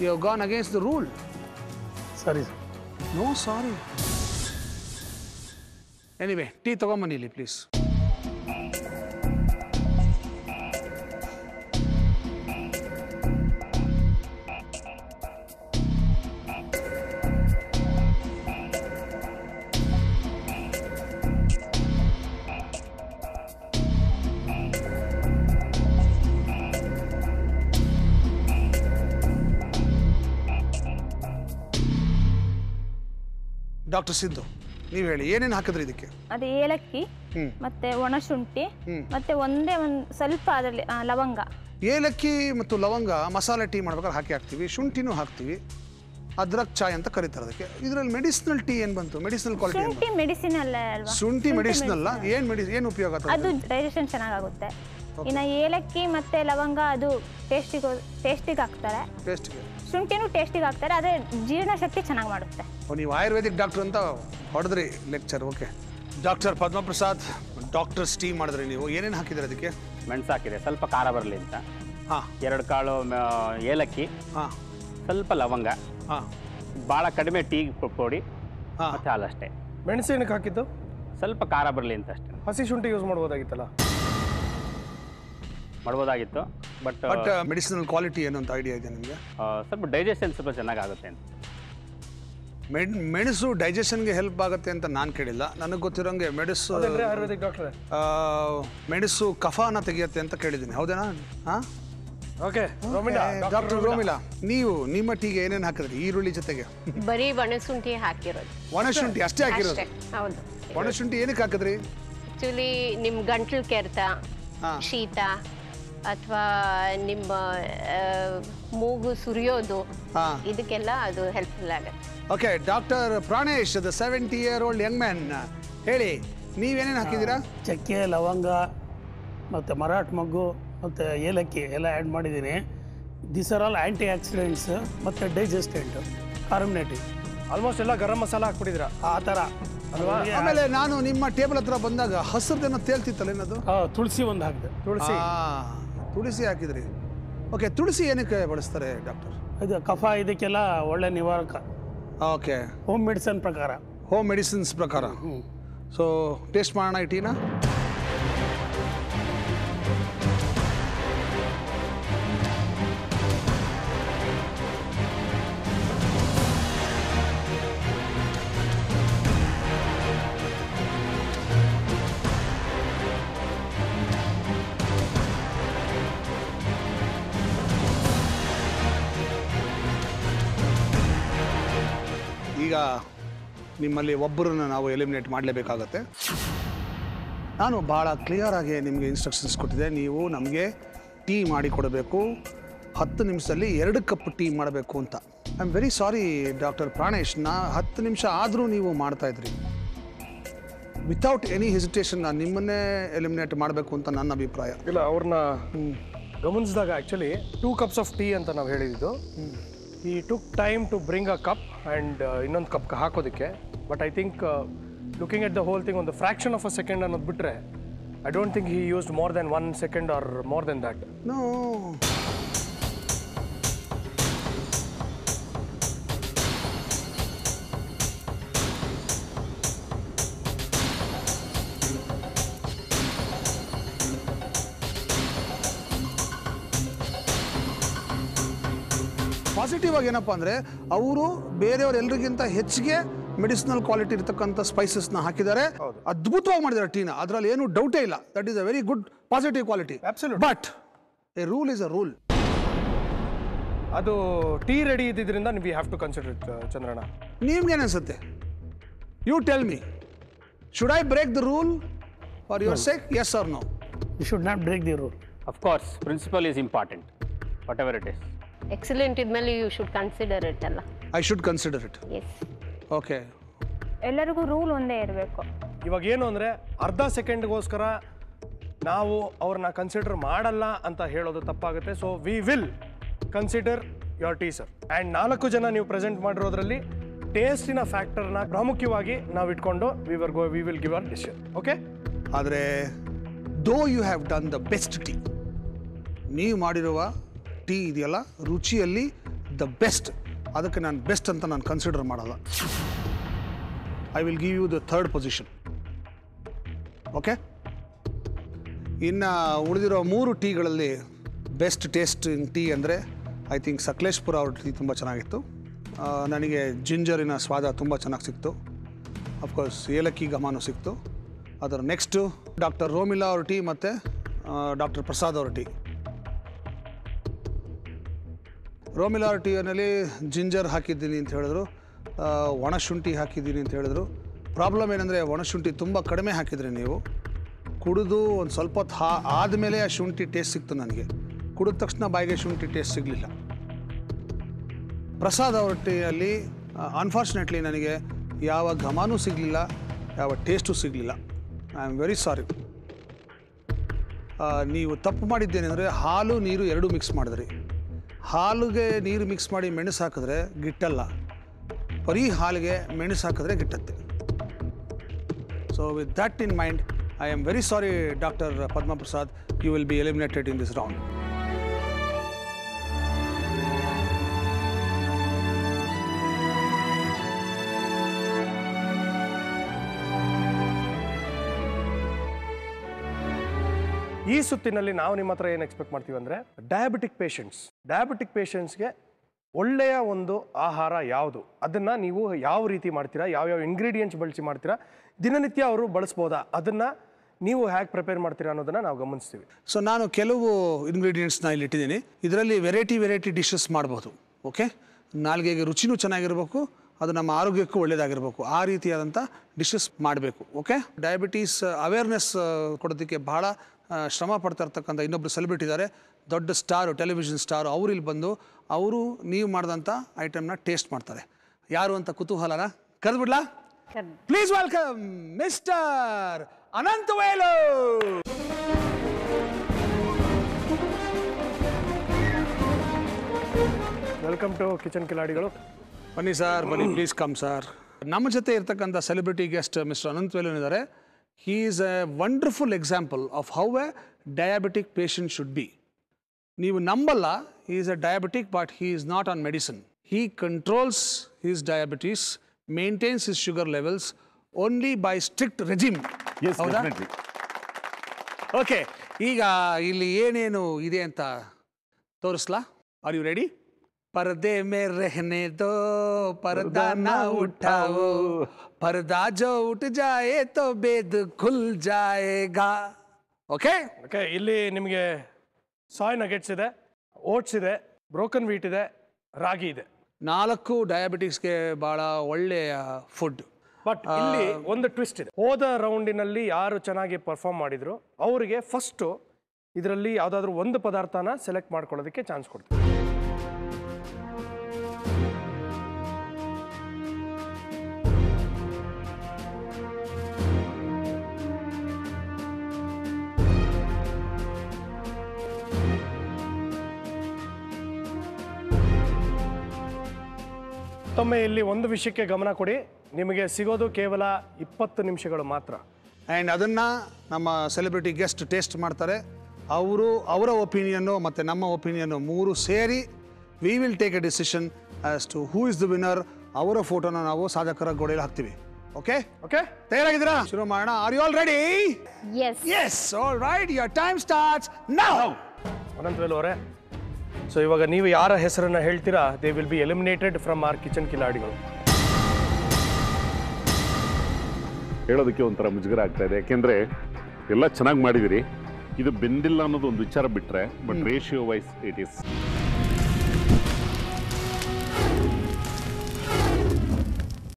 You have gone against the rule. Sorry, sir. No, sorry. Anyway, tea ತಗೊಂಬನ್ನಿ ಇಲ್ಲಿ please. Doctor Siddu, ನೀವು ಹೇಳಿ ಏನೇನು ಹಾಕಿದ್ರಿ ಇದಕ್ಕೆ? ಅದು ಏಲಕ್ಕಿ ಮತ್ತೆ ಒಣಶುಂಠಿ ಮತ್ತೆ ಒಂದೇ ಸ್ವಲ್ಪ ಅದರಲ್ಲಿ ಲವಂಗ. ಏಲಕ್ಕಿ ಮತ್ತು ಲವಂಗ ಮಸಾಲೆ ಟೀ ಮಾಡ್ಬೇಕಾದ್ರೆ ಹಾಕ್ತೀವಿ, ಶುಂಠಿನೂ ಹಾಕ್ತೀವಿ, ಅದ್ರಕ್ ಚಾಯ್ ಅಂತ ಕರೀತಾರೆ ಅದಕ್ಕೆ. ಇದರಲ್ಲಿ ಮೆಡಿಸಿನಲ್ ಟೀ ಏನು ಬಂತು? Medicinal quality. ಶುಂಠಿ ಮೆಡಿಸಿನ್ ಅಲ್ಲ ಅಲ್ವಾ? ಶುಂಠಿ ಮೆಡಿಸಿನ್ ಅಲ್ಲ, ಏನು ಉಪಯೋಗ ಆಗ್ತದೆ? ಅದು ಡೈಜೆಷನ್ ಚೆನ್ನಾಗುತ್ತೆ. ಇನ್ನು ಏಲಕ್ಕಿ ಮತ್ತೆ ಲವಂಗ ಅದು ಟೇಸ್ಟಿಗೆ ಹಾಕ್ತಾರೆ. ಟೇಸ್ಟಿಗೆ. ಶುಂಠಿನೂ ಟೇಸ್ಟಿಗೆ ಹಾಕ್ತಾರೆ, ಅದೇ ಜೀರ್ಣಶಕ್ತಿ ಚೆನ್ನಾಗಿ ಮಾಡುತ್ತೆ. ನೀವು ಆಯುರ್ವೇದಿಕ್ ಡಾಕ್ಟರ್ ಅಂತ ಹೊಡೆದ್ರಿ lecture. Okay, doctor Padmaprasad, doctors tea ಮಾಡಿದ್ರಿ ನೀವು. ಏನೇನು ಹಾಕಿದ್ರೆ ಅದಕ್ಕೆ? ಮೆಣಸು ಹಾಕಿದೆ, ಸ್ವಲ್ಪ ಖಾರ ಬರಲಿ ಅಂತ. ಹಾಂ. 2 ಕಾಳು ಏಲಕ್ಕಿ. ಹಾಂ. ಸ್ವಲ್ಪ ಲವಂಗ. ಹಾಂ. ಭಾಳ ಕಡಿಮೆ ಟೀ ಪುಡಿ. ಹಾಂ. ಮತ್ತು ಹಾಲಷ್ಟೇ. ಮೆಣಸು ಏನಕ್ಕೆ ಹಾಕಿದ್ದು? ಸ್ವಲ್ಪ ಖಾರ ಬರಲಿ ಅಂತ ಅಷ್ಟೇ. ಹಸಿ ಶುಂಠಿ ಯೂಸ್ ಮಾಡ್ಬೋದಾಗಿತ್ತಲ್ಲ? ಮಾಡ್ಬೋದಾಗಿತ್ತು, ಬಟ್ ಮೆಡಿಸಿನಲ್ ಕ್ವಾಲಿಟಿ ಏನು ಅಂತ ಐಡಿಯಾ ಇದೆ ನಿಮಗೆ? ಸ್ವಲ್ಪ ಡೈಜೆಷನ್ ಸ್ವಲ್ಪ ಚೆನ್ನಾಗಾಗುತ್ತೆ ಅಂತ. ಮೆಣಸು ಡೈಜೆಷನ್ಗೆ ಹೆಲ್ಪ್ ಆಗುತ್ತೆ ಅಂತ ನಾನು ಕೇಳಿಲ್ಲ. ನನಗೆ ಗೊತ್ತಿರೋಂಗೆ ಆಯುರ್ವೇದಿಕ್ ಡಾಕ್ಟರ್ ಮೆಣಸು ಕಫಾನ ತೆಗೆಯುತ್ತೆ ಅಂತ ಕೇಳಿದ್ದೀನಿ. ಹೌದೇನಾ? ಹಾಂ. ಓಕೆ, ಡಾಕ್ಟರ್ ರೋಮಿಲಾ, ನೀವು ನಿಮ್ಮ ಟೀಗೆ ಏನೇನು ಹಾಕಿದ್ರಿ ಈರುಳ್ಳಿ ಜೊತೆಗೆ? ಬರೀ ಒಣಶುಂಠಿ ಹಾಕಿರೋದು. ಒಣಶುಂಠಿ ಅಷ್ಟೇ ಹಾಕಿರೋದು? ಹೌದು. ಒಣಶುಂಠಿ ಏನಕ್ಕೆ ಹಾಕಿದ್ರಿ? ಆಕ್ಚುಲಿ ನಿಮ್ಮ ಗಂಟ್ಲು ಕೆರೆತ, ಶೀತ ಅಥವಾ ನಿಮ್ಮ ಮೂಗು ಸುರಿಯೋದು, ಇದಕ್ಕೆಲ್ಲ ಅದು ಹೆಲ್ಪ್ಫುಲ್ ಆಗುತ್ತೆ. Okay, doctor Pranesh, the 70-year-old Young man, ಹೇಳಿ ನೀವೇನೇನು ಹಾಕಿದ್ದೀರಾ? ಚಕ್ಕೆ, ಲವಂಗ ಮತ್ತು ಮರಾಠ ಮೊಗ್ಗು ಮತ್ತು ಏಲಕ್ಕಿ ಎಲ್ಲ ಆ್ಯಡ್ ಮಾಡಿದ್ದೀನಿ. This are all anti accidents ಮತ್ತು ಡೈಜೆಸ್ಟೆಂಟ್, ಕಾರ್ಬನೇಟಿವ್. ಆಲ್ಮೋಸ್ಟ್ ಎಲ್ಲ ಗರಂ ಮಸಾಲ ಹಾಕ್ಬಿಟ್ಟಿದ್ದೀರಾ ಆ ಥರ ಅಲ್ವಾ? ಆಮೇಲೆ ನಾನು ನಿಮ್ಮ ಟೇಬಲ್ ಹತ್ರ ಬಂದಾಗ ಹಸಿರ್ದೇನೋ ತೇಲ್ತಿತ್ತಲ್ಲ ಏನದು? ತುಳಸಿ ಒಂದು ಹಾಕಿದೆ. ತುಳಸಿ ಹಾಕಿದ್ರಿ. ಓಕೆ, ತುಳಸಿ ಏನಕ್ಕೆ ಬಳಸ್ತಾರೆ ಡಾಕ್ಟರ್? ಇದು ಕಫ ಇದಕ್ಕೆಲ್ಲ ಒಳ್ಳೆ ನಿವಾರಕ. ಓಕೆ, ಹೋಮ್ ಮೆಡಿಸನ್ ಪ್ರಕಾರ. ಹೋಮ್ ಮೆಡಿಸಿನ್ಸ್ ಪ್ರಕಾರ. ಸೊ ಟೇಸ್ಟ್ ಮಾಡೋಣ ಈ ಟೀನ. ಈಗ ನಿಮ್ಮಲ್ಲಿ ಒಬ್ಬರನ್ನು ನಾವು ಎಲಿಮಿನೇಟ್ ಮಾಡಲೇಬೇಕಾಗತ್ತೆ. ನಾನು ಭಾಳ ಕ್ಲಿಯರ್ ಆಗಿ ನಿಮಗೆ ಇನ್ಸ್ಟ್ರಕ್ಷನ್ಸ್ ಕೊಟ್ಟಿದ್ದೆ. ನೀವು ನಮಗೆ ಟೀ ಮಾಡಿ ಕೊಡಬೇಕು, 10 ನಿಮಿಷದಲ್ಲಿ 2 ಕಪ್ ಟೀ ಮಾಡಬೇಕು ಅಂತ. I am very sorry doctor Pranesh, 10 ನಿಮಿಷ ಆದರೂ ನೀವು ಮಾಡ್ತಾಯಿದ್ರಿ. ವಿತೌಟ್ ಎನಿ ಹೆಸಿಟೇಷನ್ ನಾನು ನಿಮ್ಮನ್ನೇ ಎಲಿಮಿನೇಟ್ ಮಾಡಬೇಕು ಅಂತ ನನ್ನ ಅಭಿಪ್ರಾಯ. ಇಲ್ಲ, ಅವ್ರನ್ನ ಗಮನಿಸಿದಾಗ ಆ್ಯಕ್ಚುಲಿ 2 cups ಆಫ್ ಟೀ ಅಂತ ನಾವು ಹೇಳಿದ್ದು. ಈ took time to bring a cup and ಇನ್ನೊಂದು ಕಪ್ ಹಾಕೋದಕ್ಕೆ. But I think looking at the whole thing ಒಂದು ಫ್ರಾಕ್ಷನ್ ಆಫ್ ಅ ಸೆಕೆಂಡ್ ಅನ್ನೋದು ಬಿಟ್ಟರೆ I don't think he used more than 1 second or more than that. No, positive ಆಗಿ ಏನಪ್ಪ ಅಂದರೆ ಅವರು ಬೇರೆಯವರೆಲ್ಲರಿಗಿಂತ ಹೆಚ್ಚಿಗೆ ಮೆಡಿಸಿನಲ್ ಕ್ವಾಲಿಟಿ ಇರತಕ್ಕಂಥ ಸ್ಪೈಸಸ್ನ ಹಾಕಿದ್ದಾರೆ. ಅದ್ಭುತವಾಗಿ ಮಾಡಿದ್ದಾರೆ ಟೀನ, ಅದರಲ್ಲಿ ಏನು ಡೌಟೇ ಇಲ್ಲ. That is a very good positive quality. But a rule is a rule. ಅದು ಟೀ ರೆಡಿ ಇದ್ದಿದ್ದರಿಂದ we have to consider it. Chandranna, ನಿಮ್ಗೇನು ಅನ್ಸುತ್ತೆ? You tell me, should I break the rule for your sake? Yes or no? You should not break the rule. Of course, principle is important, whatever it is. Excellent ಇದ್ಮೇಲೆ you should consider it ಅಲ್ಲ? I should consider it. S. Okay, ಎಲ್ಲರಿಗೂ rule ಒಂದೇ ಇರಬೇಕು. ಇವಾಗ ಏನು ಅಂದರೆ ಅರ್ಧ ಸೆಕೆಂಡ್ಗೋಸ್ಕರ ನಾವು ಅವ್ರನ್ನ ಕನ್ಸಿಡರ್ ಮಾಡಲ್ಲ ಅಂತ ಹೇಳೋದು ತಪ್ಪಾಗುತ್ತೆ. So we will consider your tea sir. And 4 ಜನ ನೀವು ಪ್ರೆಸೆಂಟ್ ಮಾಡಿರೋದ್ರಲ್ಲಿ ಟೇಸ್ಟಿನ ಫ್ಯಾಕ್ಟರ್ನ ಪ್ರಾಮುಖ್ಯವಾಗಿ ನಾವು ಇಟ್ಕೊಂಡು we will give our decision. Okay? ಆದರೆ though you have done the best tea, ನೀವು ಮಾಡಿರುವ ಟೀ ಇದೆಯಲ್ಲ ರುಚಿಯಲ್ಲಿ ದ ಬೆಸ್ಟ್. ಅದಕ್ಕೆ ನಾನು ಬೆಸ್ಟ್ ಅಂತ ನಾನು ಕನ್ಸಿಡರ್ ಮಾಡಲ್ಲ. I will give you the 3rd position. Okay, ಇನ್ನು ಉಳಿದಿರೋ 3 ಟೀಗಳಲ್ಲಿ ಬೆಸ್ಟ್ ಟೇಸ್ಟಿಂಗ್ ಟೀ ಅಂದರೆ ಐ ಥಿಂಕ್ ಸಕಲೇಶ್ಪುರ ಅವ್ರ ಟೀ ತುಂಬ ಚೆನ್ನಾಗಿತ್ತು. ನನಗೆ ಜಿಂಜರಿನ ಸ್ವಾದ ತುಂಬ ಚೆನ್ನಾಗಿ ಸಿಕ್ತು. ಅಫ್ಕೋರ್ಸ್ ಏಲಕ್ಕಿ ಘಮನೂ ಸಿಕ್ತು. ಅದರ ನೆಕ್ಸ್ಟು ಡಾಕ್ಟರ್ ರೋಮಿಲಾ ಅವ್ರ ಟೀ ಮತ್ತು ಡಾಕ್ಟರ್ ಪ್ರಸಾದ್ ಅವ್ರ ಟೀ. ರೋಮಿಲಾ ಅವ್ರ ಟೀಯಲ್ಲಿ ಜಿಂಜರ್ ಹಾಕಿದ್ದೀನಿ ಅಂತ ಹೇಳಿದ್ರು, ಒಣಶುಂಠಿ ಹಾಕಿದ್ದೀನಿ ಅಂತ ಹೇಳಿದ್ರು. ಪ್ರಾಬ್ಲಮ್ ಏನಂದರೆ ಒಣಶುಂಠಿ ತುಂಬ ಕಡಿಮೆ ಹಾಕಿದ್ರಿ ನೀವು. ಕುಡಿದು ಒಂದು ಸ್ವಲ್ಪ ಹೊತ್ತು ಆದಮೇಲೆ ಆ ಶುಂಠಿ ಟೇಸ್ಟ್ ಸಿಕ್ತು ನನಗೆ. ಕುಡಿದ ತಕ್ಷಣ ಬಾಯಿಗೆ ಶುಂಠಿ ಟೇಸ್ಟ್ ಸಿಗಲಿಲ್ಲ. ಪ್ರಸಾದ್ ಅವ್ರ ಟೀಯಲ್ಲಿ ಅನ್ಫಾರ್ಚುನೇಟ್ಲಿ ನನಗೆ ಯಾವ ಘಮನೂ ಸಿಗಲಿಲ್ಲ, ಯಾವ ಟೇಸ್ಟು ಸಿಗಲಿಲ್ಲ. ಐ ಆಮ್ ವೆರಿ ಸಾರಿ. ನೀವು ತಪ್ಪು ಮಾಡಿದ್ದೇನೆಂದರೆ ಹಾಲು ನೀರು ಎರಡೂ ಮಿಕ್ಸ್ ಮಾಡಿದ್ರಿ. ಹಾಲಿಗೆ ನೀರು ಮಿಕ್ಸ್ ಮಾಡಿ ಮೆಣಸು ಹಾಕಿದ್ರೆ ಗಿಟ್ಟಲ್ಲ, ಬರೀ ಹಾಲಿಗೆ ಮೆಣಸು ಹಾಕಿದ್ರೆ ಗಿಟ್ಟತ್ತೆ. So with that in mind, I am very sorry doctor Padma Prasad, you will be eliminated in this round. ಈ ಸುತ್ತಿನಲ್ಲಿ ನಾವು ನಿಮ್ಮ ಹತ್ರ ಏನು ಎಕ್ಸ್ಪೆಕ್ಟ್ ಮಾಡ್ತೀವಿ ಅಂದರೆ, ಡಯಾಬಿಟಿಕ್ ಪೇಷಂಟ್ಸ್ಗೆ ಒಳ್ಳೆಯ ಒಂದು ಆಹಾರ ಯಾವುದು, ಅದನ್ನು ನೀವು ಯಾವ ರೀತಿ ಮಾಡ್ತೀರಾ, ಯಾವ್ಯಾವ ಇಂಗ್ರೀಡಿಯೆಂಟ್ಸ್ ಬಳಸಿ ಮಾಡ್ತೀರಾ, ದಿನನಿತ್ಯ ಅವರು ಬಳಸ್ಬೋದಾ, ಅದನ್ನು ನೀವು ಹೇಗೆ ಪ್ರಿಪೇರ್ ಮಾಡ್ತೀರಾ ಅನ್ನೋದನ್ನು ನಾವು ಗಮನಿಸ್ತೀವಿ. ಸೊ ನಾನು ಕೆಲವು ಇಂಗ್ರೀಡಿಯೆಂಟ್ಸ್ನ ಇಲ್ಲಿ ಇಟ್ಟಿದ್ದೀನಿ. ಇದರಲ್ಲಿ ವೆರೈಟಿ ಡಿಶಸ್ ಮಾಡ್ಬೋದು. ಓಕೆ, ನಾಲ್ಗೆಗೆ ರುಚಿನೂ ಚೆನ್ನಾಗಿರಬೇಕು, ಅದು ನಮ್ಮ ಆರೋಗ್ಯಕ್ಕೂ ಒಳ್ಳೆಯದಾಗಿರಬೇಕು. ಆ ರೀತಿಯಾದಂಥ ಡಿಶಸ್ ಮಾಡಬೇಕು. ಓಕೆ, ಡಯಾಬಿಟೀಸ್ ಅವೇರ್ನೆಸ್ ಕೊಡೋದಕ್ಕೆ ಬಹಳ ಶ್ರಮ ಪಡ್ತಾ ಇರ್ತಕ್ಕಂಥ ಇನ್ನೊಬ್ಬರು ಸೆಲೆಬ್ರಿಟಿ ಇದ್ದಾರೆ, ದೊಡ್ಡ ಸ್ಟಾರು, ಟೆಲಿವಿಷನ್ ಸ್ಟಾರು. ಅವರು ಇಲ್ಲಿ ಬಂದು ಅವರು ನೀವು ಮಾಡಿದಂಥ ಐಟಮ್ನ ಟೇಸ್ಟ್ ಮಾಡ್ತಾರೆ. ಯಾರು ಅಂತ ಕುತೂಹಲನ ಕರೆದ್ಬಿಡ್ಲಾ? Please welcome mister Anantavelu. Welcome to Kitchen Kiladigalu. ಬನ್ನಿ ಸರ್, ಬನ್ನಿ, ಪ್ಲೀಸ್ ಕಮ್ ಸರ್. ನಮ್ಮ ಜೊತೆ ಇರ್ತಕ್ಕಂಥ ಸೆಲೆಬ್ರಿಟಿ ಗೆಸ್ಟ್ ಮಿಸ್ಟರ್ ಅನಂತವೇಲು ಇದ್ದಾರೆ. He is a wonderful example of how a diabetic patient should be. ನೀವು ನಂಬಲ್ಲ, he is a diabetic but he is not on medicine. He controls his diabetes, maintains his sugar levels only by strict regime. Yes, definitely. Okay, ಈಗ ಇಲ್ಲಿ ಏನೇನು ಇದೆ ಅಂತ ತೋರಿಸ್ಲಾ? Are you ready? पर्दे में रहने दो, पर्दा ना उठाओ, पर्दा जो उठ जाए तो बेद खुल जाएगा. ಓಕೆ ಓಕೆ, ಇಲ್ಲಿ ನಿಮಗೆ ಸಾಯ್ ನಗೆಟ್ಸ್ ಇದೆ, ಓಟ್ಸ್ ಇದೆ, ಬ್ರೋಕನ್ ವೀಟ್ ಇದೆ, ರಾಗಿ ಇದೆ. 4 ಡಯಾಬಿಟಿಕ್ಸ್ಗೆ ಭಾಳ ಒಳ್ಳೆಯ ಫುಡ್. ಬಟ್ ಇಲ್ಲಿ ಒಂದು ಟ್ವಿಸ್ಟ್ ಇದೆ. ಹೋದ ರೌಂಡಿನಲ್ಲಿ ಯಾರು ಚೆನ್ನಾಗಿ ಪರ್ಫಾರ್ಮ್ ಮಾಡಿದ್ರು ಅವರಿಗೆ ಫಸ್ಟು ಇದರಲ್ಲಿ ಯಾವುದಾದ್ರೂ ಒಂದು ಪದಾರ್ಥನ ಸೆಲೆಕ್ಟ್ ಮಾಡ್ಕೊಳ್ಳೋದಕ್ಕೆ ಚಾನ್ಸ್ ಕೊಡ್ತೀವಿ. ಮತ್ತೊಮ್ಮೆ ಇಲ್ಲಿ ಒಂದು ವಿಷಯಕ್ಕೆ ಗಮನ ಕೊಡಿ, ನಿಮಗೆ ಸಿಗೋದು ಕೇವಲ 20 ನಿಮಿಷಗಳು ಮಾತ್ರ. ಆ್ಯಂಡ್ ಅದನ್ನು ನಮ್ಮ ಸೆಲೆಬ್ರಿಟಿ ಗೆಸ್ಟ್ ಟೇಸ್ಟ್ ಮಾಡ್ತಾರೆ. ಅವರ ಒಪಿನಿಯನ್ನು ಮತ್ತು ನಮ್ಮ ಒಪಿನಿಯನ್ನು 3 ಸೇರಿ we will take a decision as to who is the winner. ಅವರ ಫೋಟೋನ ನಾವು ಸಾಧಕರ ಗೋಡೆಯಲ್ಲಿ ಹಾಕ್ತೀವಿ. ಓಕೆ ಓಕೆ, ತಯಾರಾಗಿದ್ದೀರಾ? ಶುರು ಮಾಡೋಣ. Are you all ready? Yes. Yes, all right, your time starts now. Anantavelu ಅವರೇ, ಸೊ ಇವಾಗ ನೀವು ಯಾರ ಹೆಸರನ್ನ ಹೇಳ್ತೀರಾ, they will be eliminated from our Kitchen Kiladigalu. ಹೇಳೋದಕ್ಕೆ ಒಂಥರ ಮುಜುಗರ ಆಗ್ತಾ ಇದೆ, ಯಾಕೆಂದರೆ ಎಲ್ಲ ಚೆನ್ನಾಗಿ ಮಾಡಿದಿರಿ. ಇದು ಬೆಂದಿಲ್ಲ ಅನ್ನೋದು ಒಂದು ವಿಚಾರ ಬಿಟ್ಟರೆ, but ratio wise it is